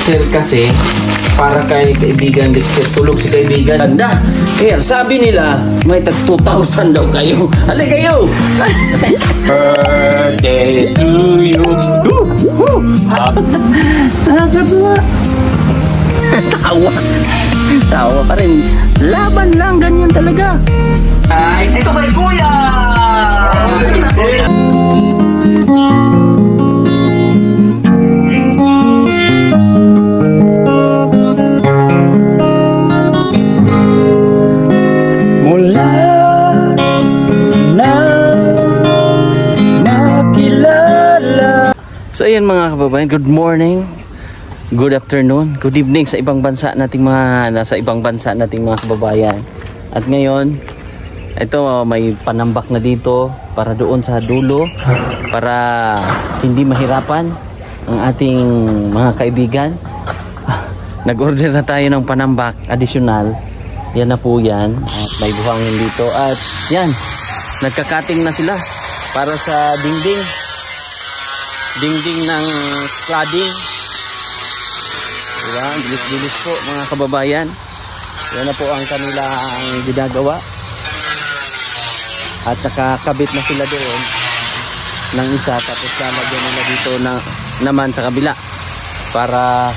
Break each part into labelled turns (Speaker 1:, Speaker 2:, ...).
Speaker 1: Sir kasi para kay kaibigan Dexter, tulog si kaibigan.
Speaker 2: Ganda. Kaya sabi nila may tag 2,000 daw kayo. Halika kayo.
Speaker 1: Birthday to you.
Speaker 2: Nakakatawa. Tawa. Tawa pa rin. Laban lang, ganyan talaga.
Speaker 1: Ay, ito kay Kuya.
Speaker 2: So ayan mga kababayan, good morning, good afternoon, good evening sa ibang bansa nating mga nasa ibang bansa nating mga kababayan. At ngayon, ito may panambak na dito para doon sa dulo para hindi mahirapan ang ating mga kaibigan. Nag-order na tayo ng panambak additional. Yan na po yan. At may buhangin dito. At yan, nagkakating na sila para sa dingding ng cladding. Diba? Bilis-bilis po mga kababayan. Yan na po ang kanilang ginagawa. At nakakabit na sila doon ng isa, tapos lalagyan nila dito na, naman sa kabila para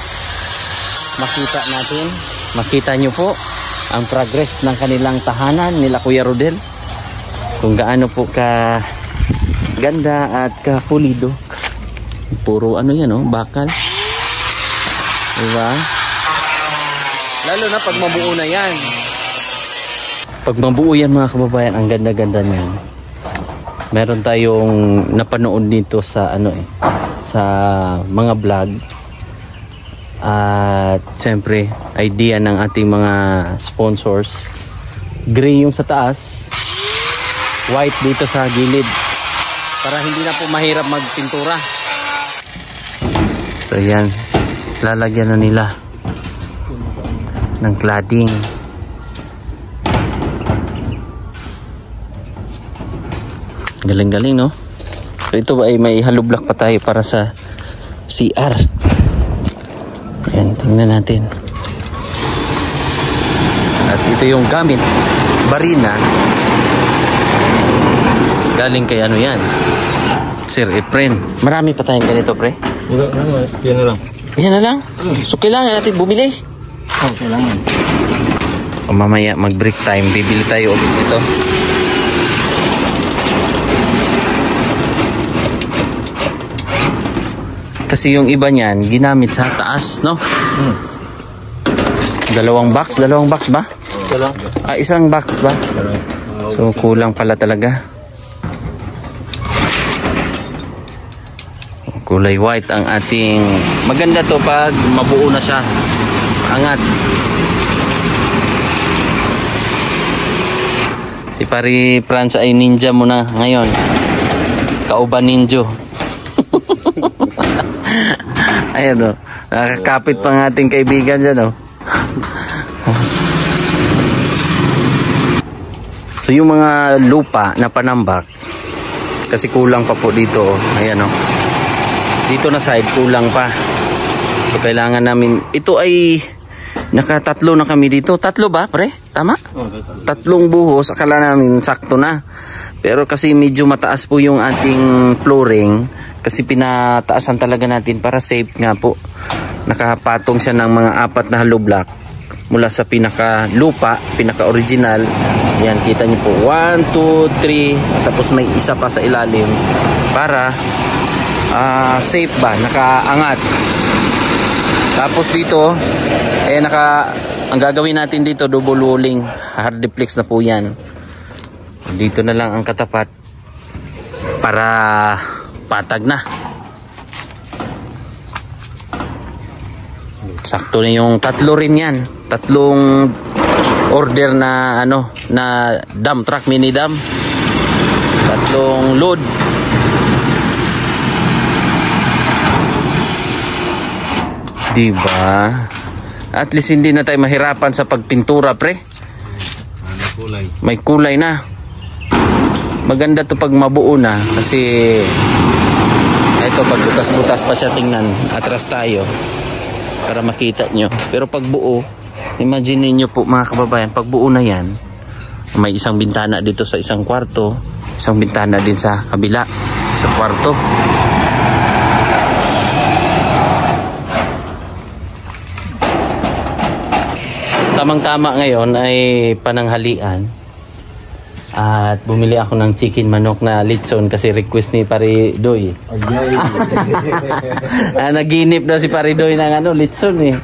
Speaker 2: makita nyo po ang progress ng kanilang tahanan nila Kuya Rodel, kung gaano po ka ganda at ka pulido. Puro ano yan, oh, bakal. Diba? Lalo na pag mabuo na yan. Pag mabuo yan mga kababayan, ang ganda-ganda niyan. Meron tayong napanood dito sa ano sa mga vlog. At siyempre, idea ng ating mga sponsors. Gray yung sa taas, white dito sa gilid. Para hindi na po mahirap magpintura. So yan, lalagyan na nila ng cladding. Galing-galing, no? So ito ay may hollow block pa tayo para sa CR. Ayan, tingnan natin. At ito yung gamit, barina. Galing kay ano yan, Sir Efren. Marami pa tayong ganito, pre.
Speaker 1: Wala naman, yan na lang.
Speaker 2: Yan na lang? So kailangan natin bumili.
Speaker 1: Oh, kailangan.
Speaker 2: O mamaya mag-break time, bibili tayo ulit ito. Kasi yung iba niyan ginamit sa taas, no? Dalawang box ba? Isang box ba? So kulang pala talaga. Kulay white ang ating, maganda to pag mabuo na siya, angat. Si Pari Franz ay ninja mo na ngayon, kauban ninjo. Ayan o, nakakapit pa ng ating kaibigan dyan o. So yung mga lupa na panambak, kasi kulang pa po dito o. Ayan o, dito na side kulang pa. So kailangan namin, ito ay nakatatlo na kami dito. Tatlo ba, pre? Tama? Tatlong buhos, akala namin sakto na. Pero kasi medyo mataas po yung ating flooring, kasi pinataasan talaga natin para safe nga po. Nakapatong siya ng mga 4 na hollow block mula sa pinaka lupa, pinaka original. Yan, kita niyo po, 1, 2, 3, tapos may isa pa sa ilalim para safe ba, nakaangat. Tapos dito ang gagawin natin dito, double walling, hardiplex na po yan. Dito na lang ang katapat. para patag na. Sakto na yung tatlo rin yan. Tatlong order na ano, na dump truck, mini dump. Tatlong load. Diba? At least hindi na tayo mahirapan sa pagpintura, pre. May kulay na. Maganda to pag mabuo na kasi ito pag butas-butas pa siya, tingnan. Atras tayo para makita nyo. Pero pag buo, imagine niyo po mga kababayan, pag buo na yan, may isang bintana dito sa isang kwarto, isang bintana din sa kabila sa kwarto. Tamang-tama ngayon ay pananghalian at bumili ako ng chicken manok na litson kasi request ni Paridoy. Naginip na si Paridoy ng ano, litson eh.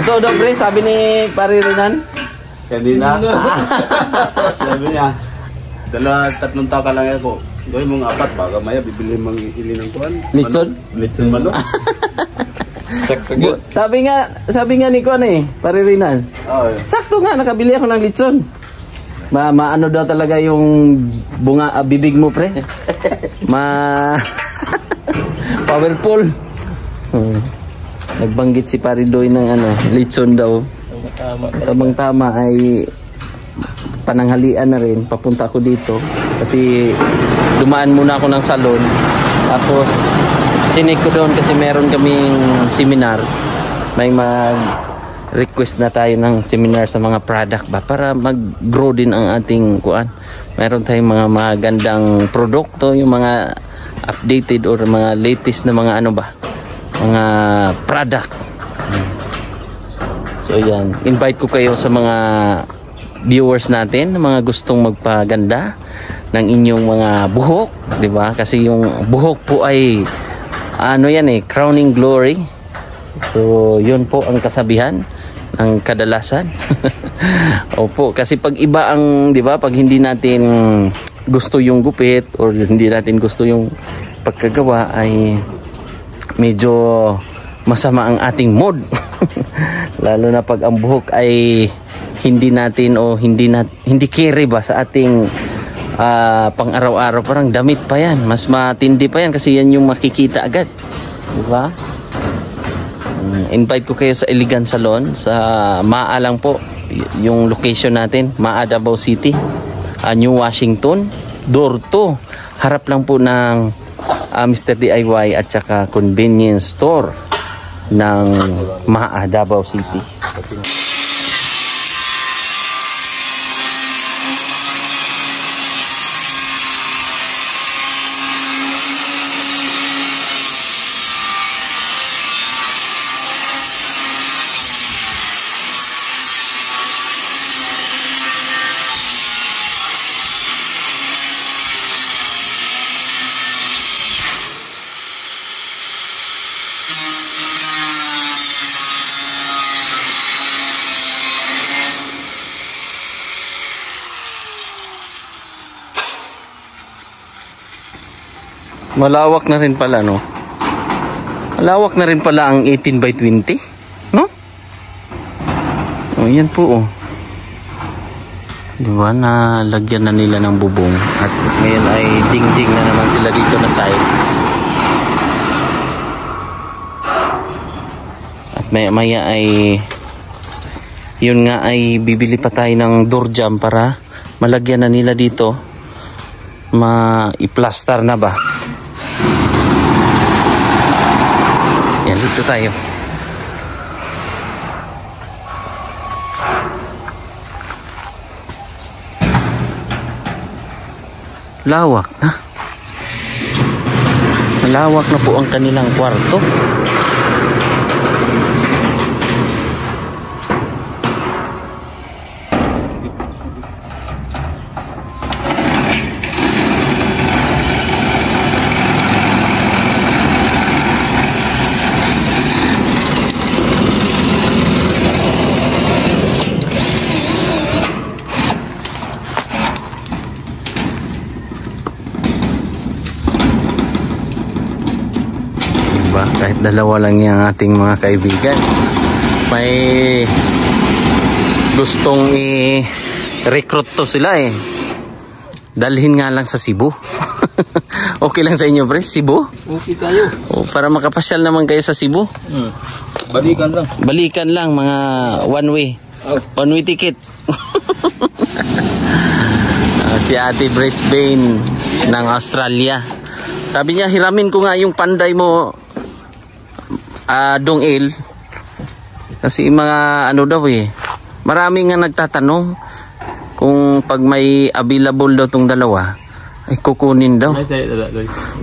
Speaker 2: Totoo daw, pre, sabi ni Paririnan
Speaker 3: kanina. Sabi niya, 2-3 taon ka lang ako. Gawin mong 4, baka maya bibili mong ili ng kuhan.
Speaker 2: Litson?
Speaker 3: Litson manok.
Speaker 2: Sabi nga ni Kuan eh, Paririnan.
Speaker 3: Oh,
Speaker 2: Sakto nga, nakabili ako ng litson. Maano daw talaga yung bunga bibig mo, pre. Powerful. Nagbanggit si Paridoy ng ano, litson daw. Tamang-tama ay pananghalian na rin. Papunta ako dito kasi dumaan muna ako ng salon. Tapos chinik ko doon kasi meron kaming seminar. May mag-request na tayo ng seminar sa mga product ba para mag-grow din ang ating kuan. Meron tayong mga magandang produkto, yung mga updated or mga latest na mga ano ba, mga product. So yan, invite ko kayo sa mga viewers natin, mga gustong magpaganda ng inyong mga buhok, di ba? Kasi yung buhok po ay ano yan eh, crowning glory. So yun po ang kasabihan ng kadalasan. Opo, kasi pag iba ang, di ba, pag hindi natin gusto yung gupit or hindi natin gusto yung pagkagawa ay medyo masama ang ating mood. Lalo na pag ang buhok ay hindi natin o hindi carry ba sa ating pang araw-araw, parang damit pa yan, mas matindi pa yan kasi yan yung makikita agad, di ba? Invite ko kayo sa Elegant Salon sa Maa lang po, yung location natin, Maa, Davao City, New Washington, door 2, harap lang po ng Mr. DIY at saka convenience store ng Maa, Davao City. Malawak na rin pala, no? Malawak na rin pala ang 18 by 20, no? Oh, yan po, oh. Diba, nalagyan na nila ng bubong. At ngayon ay ding-ding na naman sila dito na side. At maya-maya ay yun nga ay bibili pa tayo ng door jamb para malagyan na nila dito. Ma-i-plaster na ba? Yan, dito tayo. Lawak na. Malawak na po ang kanilang kwarto. Diba? Kahit dalawa lang yung ating mga kaibigan. May gustong i-recruit to sila eh. Dalhin nga lang sa Cebu. Okay lang sa inyo, pre? Cebu?
Speaker 1: Okay tayo.
Speaker 2: O, para makapasyal naman kayo sa Cebu.
Speaker 3: Balikan lang.
Speaker 2: Balikan lang, mga one way. One way ticket. Si Ate Brisbane ng Australia. Sabi niya, hiramin ko nga yung panday mo, Dong Il. Kasi mga ano daw eh. Marami nga nagtatanong kung pag may available daw tong dalawa, ay kukunin daw.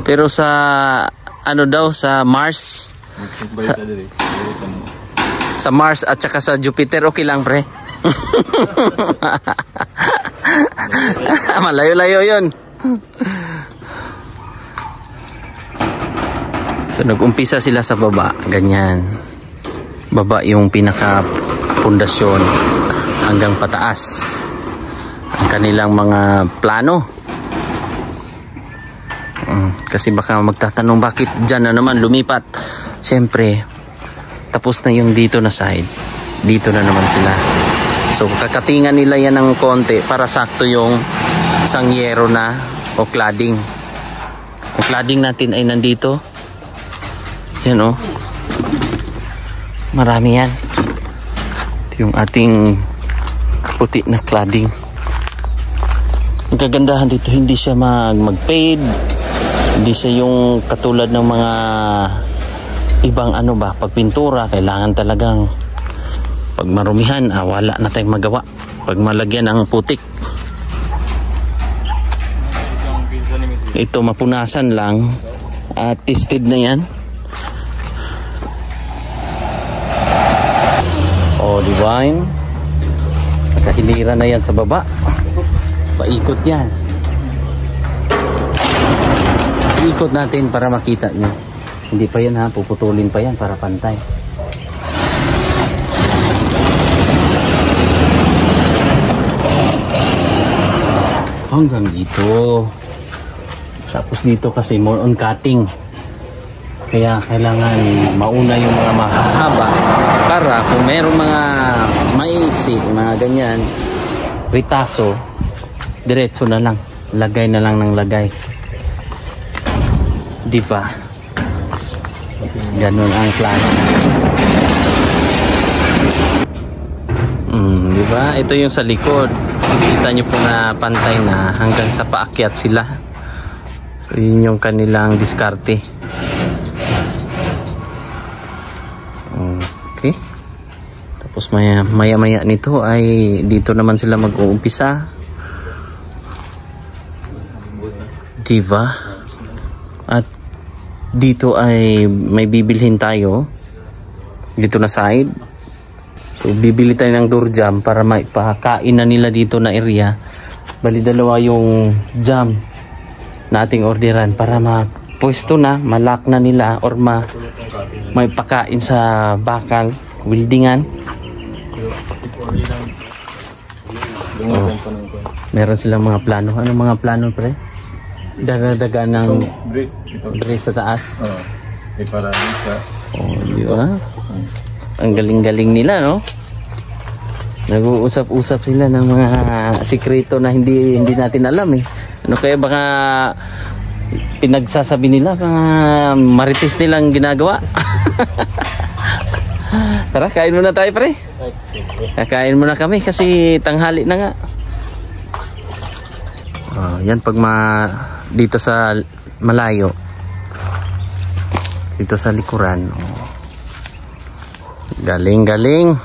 Speaker 2: Pero sa ano daw, sa Mars. Sa Mars at saka sa Jupiter, okay lang, pre. Malayo-layo yun. So nag-umpisa sila sa baba, ganyan. Baba yung pinaka pundasyon hanggang pataas ang kanilang mga plano. Kasi baka magtatanong bakit dyan na naman lumipat. Siyempre tapos na yung dito na side, dito na naman sila. So kakatingan nila yan ng konti para sakto yung isang yero na o cladding. Ang cladding natin ay nandito. Yan o. Marami yan. Ito yung ating puti na cladding. Ang kagandahan dito, hindi siya mag-fade. Hindi siya yung katulad ng mga ibang ano ba, pag pintura, kailangan talagang pag marumihan, wala na tayong magawa. Pag malagyan ng putik. Ito mapunasan lang at tested na yan. Divine. Nakahilira na yan sa baba. Paikot yan. Ikot natin para makita nyo. Hindi pa yan ha, puputulin pa yan para pantay. Hanggang dito. Tapos dito kasi more on cutting. Kaya kailangan mauna yung mga mahahaba para kung mayroong mga maiksi, mga ganyan, ritaso, diretso na lang. Lagay na lang ng lagay. Di ba? Ganun ang plano. Di ba? Ito yung sa likod. Kita nyo po na pantay na hanggang sa paakyat sila. So, yun yung kanilang diskarte. Okay. Tapos maya-maya nito ay dito naman sila mag-uumpisa. Diba? At dito ay may bibilhin tayo. Dito na side. So bibili tayo ng door jam para maipakain na nila dito na area. Bali dalawa yung jam na ating orderan para mapwesto na, malak na nila or may pakain sa bakal, weldingan. Meron silang mga plano. Anong mga plano, pre? Daga-daga ng brace sa taas.
Speaker 3: Para
Speaker 2: di ba? Ang galing-galing nila, no? Nag-uusap-usap sila ng mga sikreto na hindi natin alam eh. Ano kaya baka pinagsasabi nila, mga marites nilang ginagawa. Tara, kain muna tayo, pre. Kakain muna kami kasi tanghali na nga. Yan pag dito sa malayo, dito sa likuran. Galing.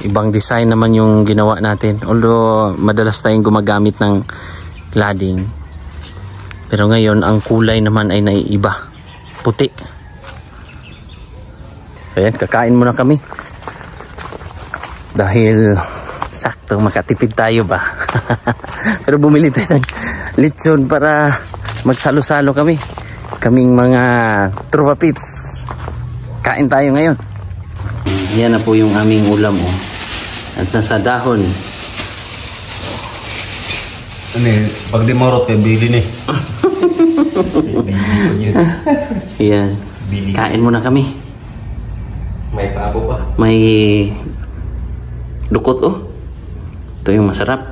Speaker 2: Ibang design naman yung ginawa natin. Although madalas tayong gumagamit ng cladding. Pero ngayon, ang kulay naman ay naiiba. Puti. Ayan, kakain muna kami. Dahil sakto, makatipid tayo ba? Pero bumili tayo ng lechon para magsalo-salo kami. Kaming mga tropa pips. Kain tayo ngayon. Yan na po yung aming ulam. At nasa dahon.
Speaker 3: Pag di marot kayo, bili ni.
Speaker 2: Yan. Kain muna kami.
Speaker 1: May pabo pa.
Speaker 2: May dukot oh. Ito yung masarap.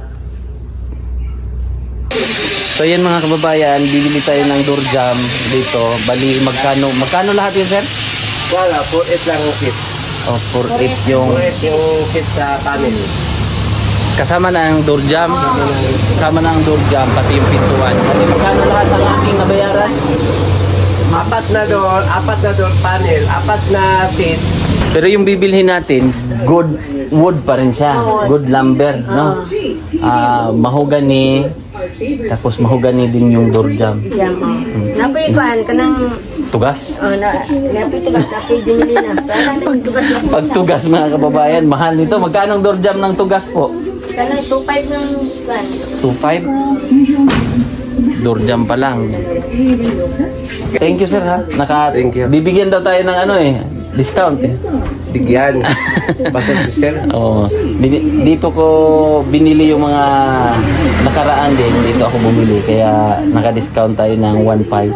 Speaker 2: So yan mga kababayan, bibili tayo ng door jam dito. Bali magkano lahat yun, sir?
Speaker 1: Wala, 4-8 lang ang kit.
Speaker 2: Oh, 4-8 yung
Speaker 1: 4-8 yung kit sa panel.
Speaker 2: kasama na ang door jam. Kasama na ang door jam pati yung pintuan. Bali magkano lahat ang aking nabayaran?
Speaker 1: 4 na door panel, 4 na seat.
Speaker 2: Pero yung bibilhin natin, good wood pa rin siya. Good lumber, no? Mahogany. Tapos mahogany din yung door jam.
Speaker 4: Napikuan ka ng
Speaker 2: Tugas.
Speaker 4: napitugas, napidumili na.
Speaker 2: Pag tugas mga kababayan, mahal nito. Magkano ang door jam ng tugas po?
Speaker 4: Kanang 2.5 ng kan.
Speaker 2: 2.5? Door jam pa lang. Thank you sir ha.
Speaker 1: Thank you.
Speaker 2: Bibigyan daw tayo ng discount eh.
Speaker 1: Bigyan. Basta si sir.
Speaker 2: Oo. Dito ko binili yung mga nakaraan din. Dito ako bumili. Kaya naka-discount tayo ng 1.5.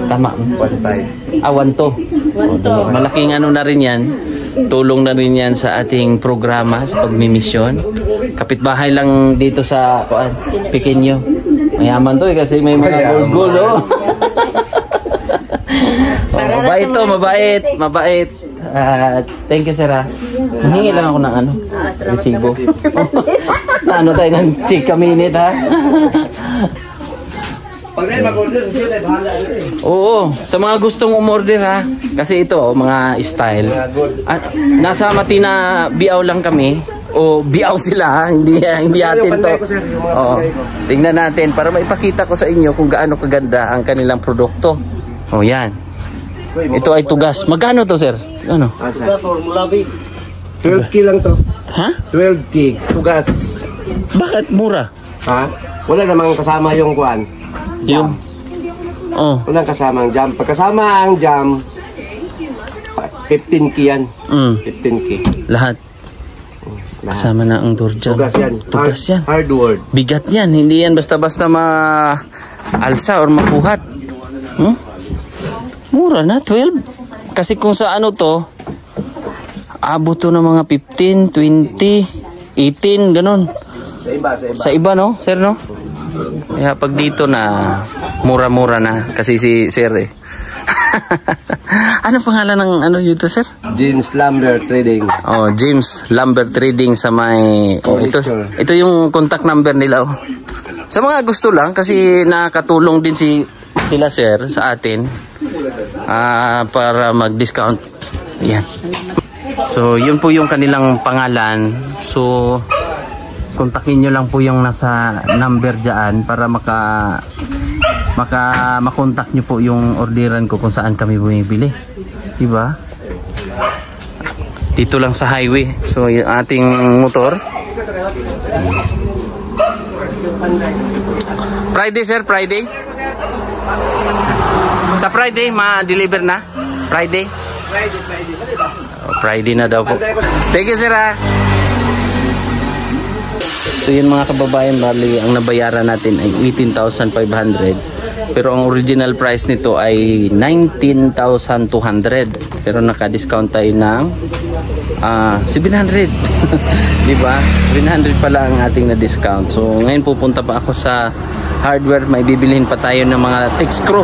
Speaker 2: Tama.
Speaker 1: 1.5.
Speaker 2: 1.2. Malaking na rin yan. Tulong na rin yan sa ating programa sa pagmimisyon. Kapitbahay lang dito sa Pequeño. Mayaman to kasi may mga gold oh. Mabait to, mabait. Thank you sir ha. Hingi lang ako ng resibo. Na tayo ng chika minute ha.
Speaker 1: Pag na mag-order, sila bahala rin.
Speaker 2: Oo, sa mga gustong umorder ha. Kasi ito mga style. Nasa Matina Biaw lang kami. O biaw sila ha. Hindi atin to. Oo. Tingnan natin para maipakita ko sa inyo kung gaano kaganda ang kanilang produkto. Oh yan. Ito ay tugas. Magkano to sir? Ano?
Speaker 1: Formula B. 12K lang to.
Speaker 2: Ha?
Speaker 1: 12K. Tugas.
Speaker 2: Bakit mura?
Speaker 1: Ha? Wala namang kasama yung kuan.
Speaker 2: Yung oh.
Speaker 1: Walang kasama ang jam. Pagkasama ang jam, 15K yan. 15K.
Speaker 2: Lahat. Kasama na ang door jam.
Speaker 1: Tugas yan.
Speaker 2: Tugas yan.
Speaker 1: Hard word.
Speaker 2: Bigat yan. Hindi yan basta-basta ma-alsa or makuhat. Mura na, 12. Kasi kung sa to, abot to ng mga 15, 20, 18, ganun. Sa iba, no? Sir, no? Kaya pag dito na, mura-mura na. Kasi si Sir eh. Ano pangalan ng dito, Sir?
Speaker 1: James Lumber Trading.
Speaker 2: Oh, James Lumber Trading sa may... Oh, ito yung contact number nila, oh. Sa mga gusto lang, kasi nakatulong din sila, Sir, sa atin. Para mag-discount. Yan. So, yun po yung kanilang pangalan. So, kontakin nyo lang po yung nasa number dyan para makontak nyo po yung orderan ko kung saan kami bumibili. Diba? Dito lang sa highway. So, yung ating motor. Friday, sir? Friday? Sa Friday, ma-deliver na? Friday? Friday na daw po. Thank you, sir ha. So yun mga kababayan, bali ang nabayaran natin ay 18,500. Pero ang original price nito ay 19,200. Pero naka-discount tayo ng 700. Diba? 700 pala ang ating na-discount. So ngayon pupunta pa ako sa hardware. May bibilihin pa tayo ng mga thick screw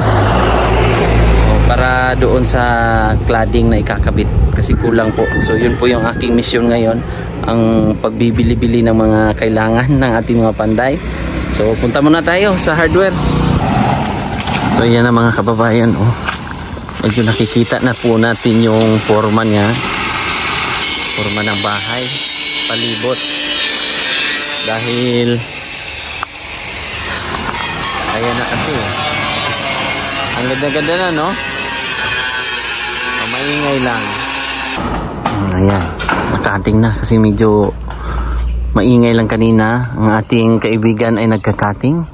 Speaker 2: para doon sa cladding na ikakabit kasi kulang po. So yun po yung aking mission ngayon, ang pagbibili-bili ng mga kailangan ng ating mga panday. So punta muna tayo sa hardware. So yan na mga kababayan, medyo nakikita na po natin yung forma niya, forma ng bahay, palibot, dahil ayan na kasi ang ganda-ganda na, no? Maingay lang. Ayan, nakating na kasi medyo maingay lang kanina. Ang ating kaibigan ay nagkakating.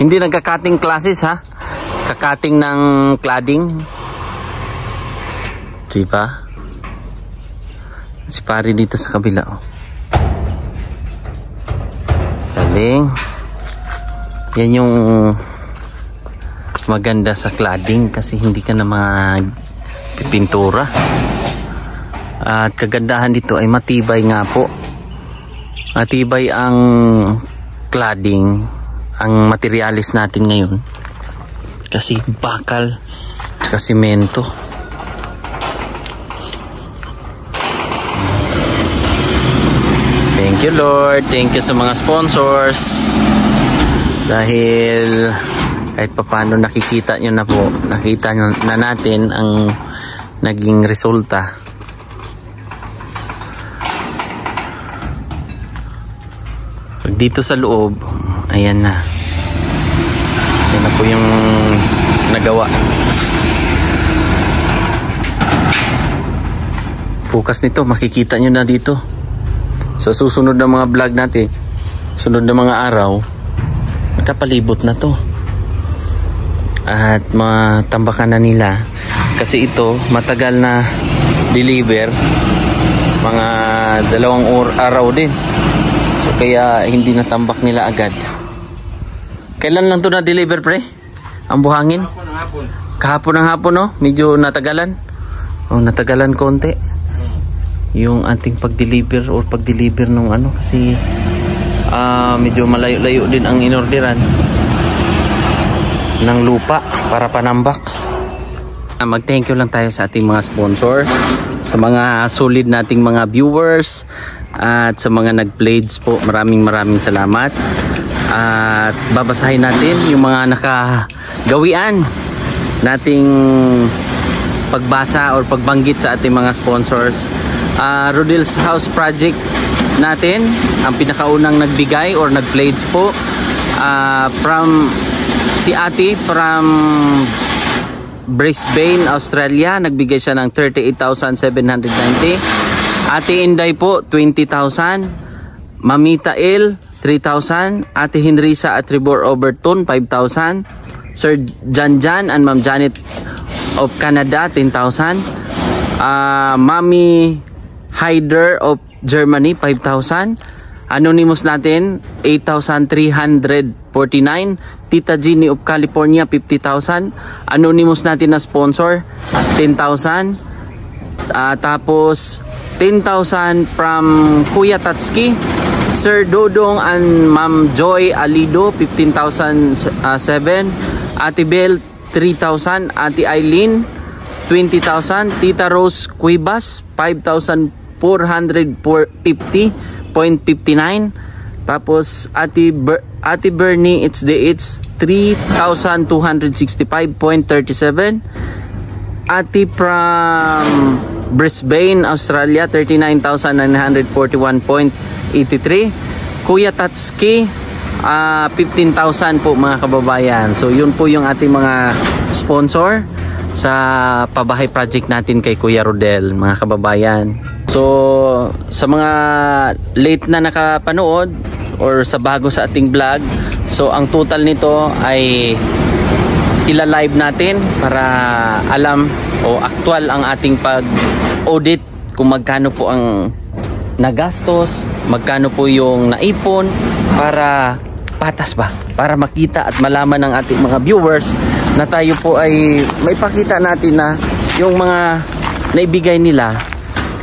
Speaker 2: Hindi nagkakating classes ha. Kakating ng cladding. Diba? Si pare dito sa kabila. Galing. Yan yung maganda sa cladding kasi hindi ka na magpipintura. At kagandahan dito ay matibay nga po. Matibay ang cladding, ang materialis natin ngayon. Kasi bakal, tsaka simento. Thank you Lord, thank you sa mga sponsors. Dahil kahit papaano nakikita nyo na po, nakita na natin ang naging resulta. Pag dito sa loob, ayan na. Ayan na po yung nagawa. Bukas nito, makikita nyo na dito. Sa susunod na mga vlog natin, sunod na mga araw, nakapalibot na to. At matambakan na nila. Kasi ito, matagal na deliver. Mga 2 araw din. So kaya hindi natambak nila agad. Kailan lang to na-deliver pre? Ang buhangin? Kahapon ng hapon no? Medyo natagalan. Oh, natagalan konti. Yung ating pag-deliver or pag-deliver nung ano kasi medyo malayo-layo din ang inorderan ng lupa para panambak. Mag-thank you lang tayo sa ating mga sponsor, sa mga solid nating mga viewers at sa mga nag-pledge po. Maraming salamat. At babasahin natin yung mga nakagawian nating pagbasa or pagbanggit sa ating mga sponsors. Rodel's House Project natin ang pinakaunang nagbigay or nag-pledge po, from si Ate from Brisbane, Australia. Nagbigay siya ng 38,790. Ate Inday po 20,000. Mamita El 3,000. Ate Henrisa at Tribor Overton 5,000. Sir Janjan and Ma'am Janet of Canada 10,000. Mami Hyder of Germany 5,000. Anonymous natin 8,349. Tita Ginny of California 50,000. Anonymous natin na sponsor 10,000. Tapos 10,000 from Kuya Tatsuki, Sir Dodong and Ma'am Joy Alido 15,007. Ate Bell 3,000. Ate Eileen 20,000. Tita Rose Cuevas 5,450.59. Tapos Ate Bernie it's 3,265.37. Ate from Brisbane, Australia 39,941.83. Kuya Tatsuki 15,000 po mga kababayan. So yun po yung ating mga sponsor sa pabahay project natin kay Kuya Rodel, mga kababayan. So sa mga late na nakapanood or sa bago sa ating vlog, so ang total nito ay ila-live natin para alam o aktual ang ating pag-audit kung magkano po ang nagastos, magkano po yung naipon, para patas ba, para makita at malaman ng ating mga viewers na tayo po ay maipakita natin na yung mga naibigay nila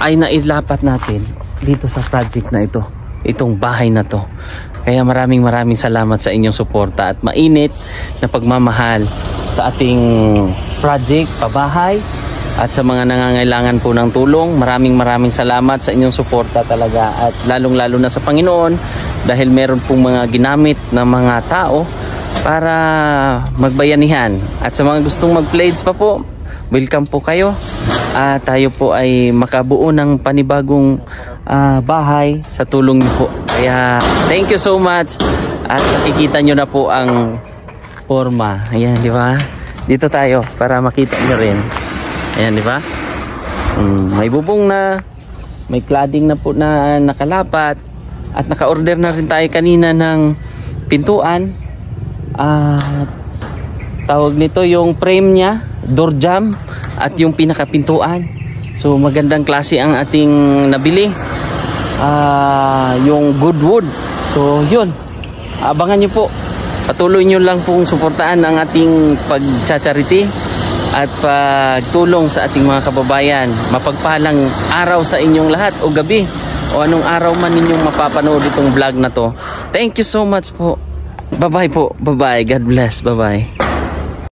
Speaker 2: ay nailapat natin dito sa project na ito, itong bahay na to. Kaya maraming salamat sa inyong suporta at mainit na pagmamahal sa ating project, pabahay, at sa mga nangangailangan po ng tulong. Maraming salamat sa inyong suporta talaga, at lalong-lalo na sa Panginoon dahil meron pong mga ginamit na mga tao para magbayanihan. At sa mga gustong mag-pledge pa po, welcome po kayo. Tayo po ay makabuo ng panibagong bahay sa tulong niyo po. Kaya thank you so much. At nakikita nyo na po ang forma. Ayan, di ba? Dito tayo para makita nyo rin. Ayan, di ba? May bubong na, may cladding na po na nakalapat, at naka-order na rin tayo kanina ng pintuan. Tawag nito yung frame niya, door jamb, at yung pinakapintuan. So magandang klase ang ating nabili. Yung good wood. So yun, abangan nyo po Patuloy nyo lang pong suportaan ang ating pag-charity at pagtulong sa ating mga kababayan. Mapagpalang araw sa inyong lahat o gabi o anong araw man ninyong mapapanood itong vlog na to. Thank you so much po. Bye-bye po. Bye-bye. God bless. Bye-bye.